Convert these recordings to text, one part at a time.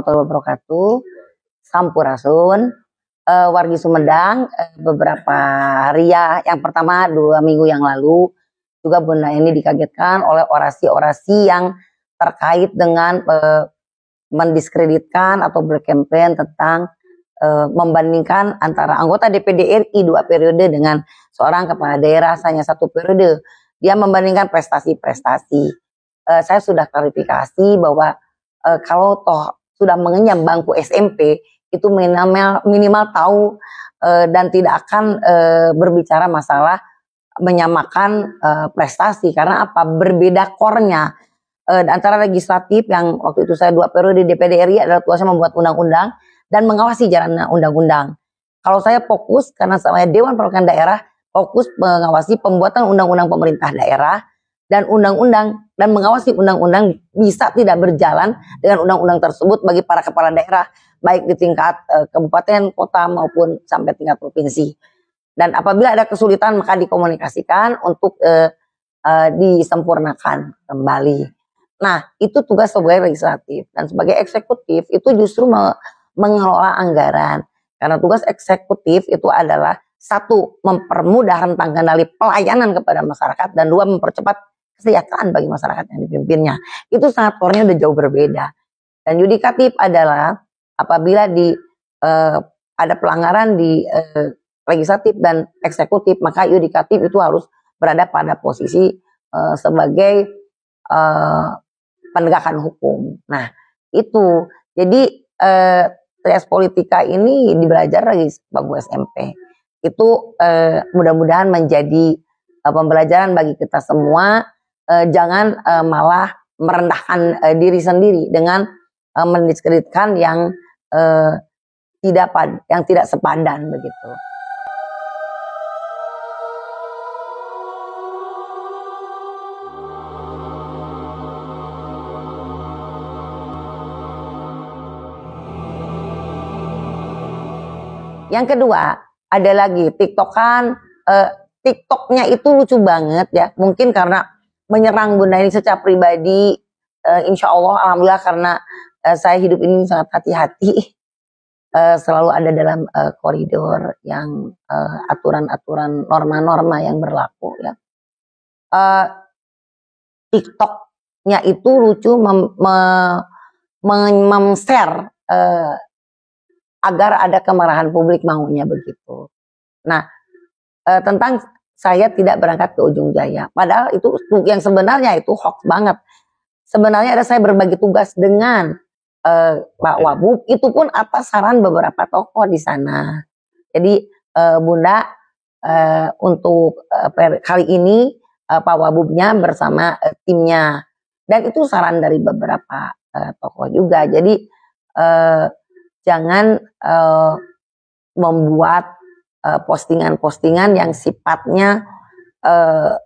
warahmatullahi wabarakatuh. Sampurasun, wargi Sumedang, beberapa hari ya. Yang pertama 2 minggu yang lalu juga Bunda ini dikagetkan oleh orasi-orasi yang terkait dengan mendiskreditkan atau berkampanye tentang membandingkan antara anggota DPD RI 2 periode dengan seorang kepala daerah hanya 1 periode. Dia membandingkan prestasi-prestasi. Saya sudah klarifikasi bahwa kalau toh sudah mengenyam bangku SMP itu minimal tahu dan tidak akan berbicara masalah menyamakan prestasi, karena apa? Berbeda core-nya antara legislatif yang waktu itu saya 2 periode DPD RI adalah tugasnya membuat undang-undang dan mengawasi jalannya undang-undang. Kalau saya fokus karena saya Dewan Perwakilan Daerah fokus mengawasi pembuatan undang-undang pemerintah daerah dan undang-undang dan mengawasi undang-undang bisa tidak berjalan dengan undang-undang tersebut bagi para kepala daerah baik di tingkat kabupaten, kota maupun sampai tingkat provinsi. Dan apabila ada kesulitan maka dikomunikasikan untuk disempurnakan kembali. Nah, itu tugas sebagai legislatif, dan sebagai eksekutif itu justru mengelola anggaran. Karena tugas eksekutif itu adalah 1, mempermudah rentang kendali pelayanan kepada masyarakat, dan 2, mempercepat kesejahteraan bagi masyarakat yang dipimpinnya. Itu sangat core-nya udah jauh berbeda. Dan yudikatif adalah apabila ada pelanggaran di legislatif dan eksekutif, maka yudikatif itu harus berada pada posisi sebagai penegakan hukum. Nah, itu. Jadi trias politika ini dibelajar lagi bangku SMP. Itu mudah-mudahan menjadi pembelajaran bagi kita semua. Jangan malah merendahkan diri sendiri dengan mendiskreditkan yang tidak sepadan begitu. Yang kedua, ada lagi TikTokan. TikToknya itu lucu banget ya. Mungkin karena menyerang Bunda ini secara pribadi. Insya Allah, alhamdulillah, karena saya hidup ini sangat hati-hati. Selalu ada dalam koridor yang aturan-aturan, norma-norma yang berlaku ya. TikToknya itu lucu mem-share agar ada kemarahan publik maunya begitu. Nah, tentang saya tidak berangkat ke Ujung Jaya. Padahal itu yang sebenarnya itu hoax banget. Sebenarnya ada saya berbagi tugas dengan Pak Wabub, itu pun atas saran beberapa tokoh di sana. Jadi Bunda untuk kali ini Pak Wabubnya bersama timnya. Dan itu saran dari beberapa tokoh juga. Jadi jangan membuat postingan-postingan yang sifatnya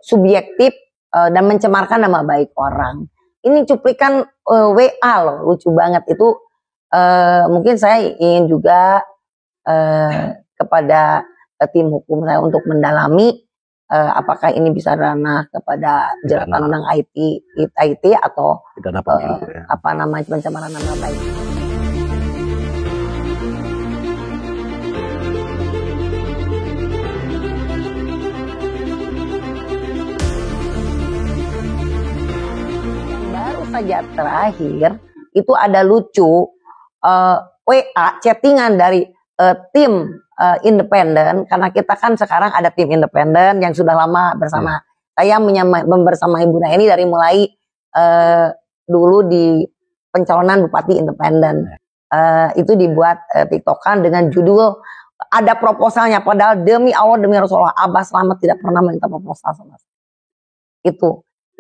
subjektif dan mencemarkan nama baik orang. Ini cuplikan WA loh, lucu banget itu. Mungkin saya ingin juga kepada tim hukum saya untuk mendalami apakah ini bisa ranah kepada jeratan tentang IT atau apa namanya pencemaran nama baik. Saja terakhir itu ada lucu WA chattingan dari tim independen, karena kita kan sekarang ada tim independen yang sudah lama bersama saya bersama Ibu Naini dari mulai dulu di pencalonan Bupati Independen. Itu dibuat TikTokan dengan judul ada proposalnya, padahal demi Allah demi Rasulullah Abah Slamet tidak pernah minta proposal sama saya.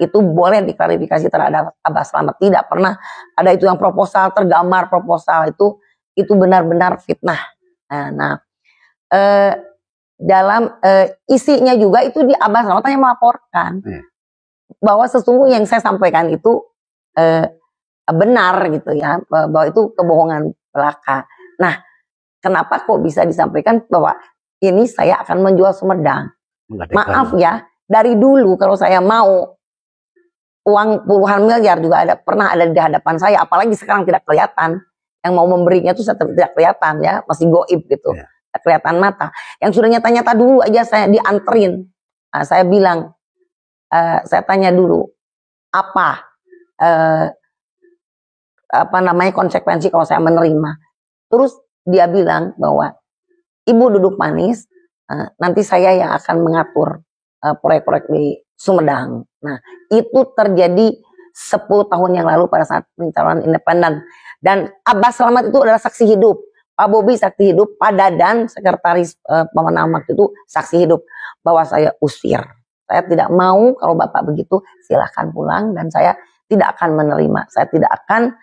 Itu boleh diklarifikasi terhadap Abah Slamet, tidak pernah ada itu yang proposal, tergambar proposal, itu benar-benar fitnah. Nah, dalam isinya juga itu di Abah Slamet hanya melaporkan bahwa sesungguhnya yang saya sampaikan itu benar gitu ya, bahwa itu kebohongan belaka. Nah, kenapa kok bisa disampaikan bahwa ini saya akan menjual Sumedang? Maaf ya, dari dulu kalau saya mau uang puluhan miliar juga pernah ada di hadapan saya, apalagi sekarang tidak kelihatan. Yang mau memberinya tuh tidak kelihatan ya, masih goib gitu, kelihatan mata. Yang sudah nyata-nyata dulu aja saya dianterin. Nah, saya bilang, saya tanya dulu apa namanya konsekuensi kalau saya menerima. Terus dia bilang bahwa ibu duduk manis, nanti saya yang akan mengatur proyek-proyek di Sumedang. Nah, itu terjadi 10 tahun yang lalu pada saat pencalonan independen. Dan Abbas Slamet itu adalah saksi hidup. Pak Bobi saksi hidup, Pak Dadan sekretaris pemenang waktu itu saksi hidup bahwa saya usir. Saya tidak mau kalau Bapak begitu silahkan pulang dan saya tidak akan menerima. Saya tidak akan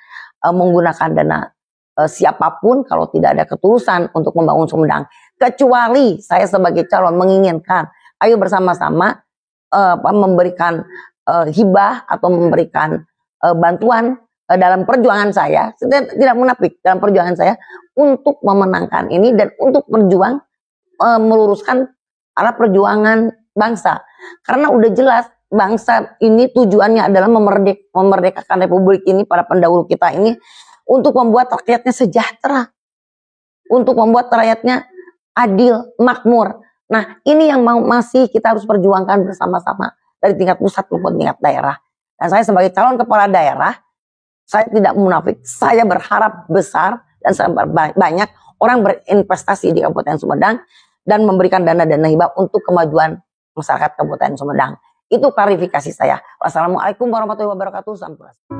menggunakan dana siapapun kalau tidak ada ketulusan untuk membangun Sumedang. Kecuali saya sebagai calon menginginkan, ayo bersama-sama memberikan hibah atau memberikan bantuan dalam perjuangan saya. Saya tidak munafik dalam perjuangan saya untuk memenangkan ini dan untuk berjuang meluruskan arah perjuangan bangsa. Karena udah jelas bangsa ini tujuannya adalah memerdekakan republik ini, para pendahulu kita ini, untuk membuat rakyatnya sejahtera, untuk membuat rakyatnya adil, makmur. Nah, ini yang masih kita harus perjuangkan bersama-sama dari tingkat pusat maupun tingkat daerah. Dan saya sebagai calon kepala daerah, saya tidak munafik, saya berharap besar dan banyak orang berinvestasi di Kabupaten Sumedang dan memberikan dana-dana hibah untuk kemajuan masyarakat Kabupaten Sumedang. Itu klarifikasi saya. Wassalamualaikum warahmatullahi wabarakatuh. Sampurasun.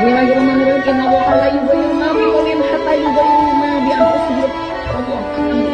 Bismillahirrahmanirrahim. Inna Allaha la yughayyiru ma biqaumin hatta yughayyiru ma bi anfusihim.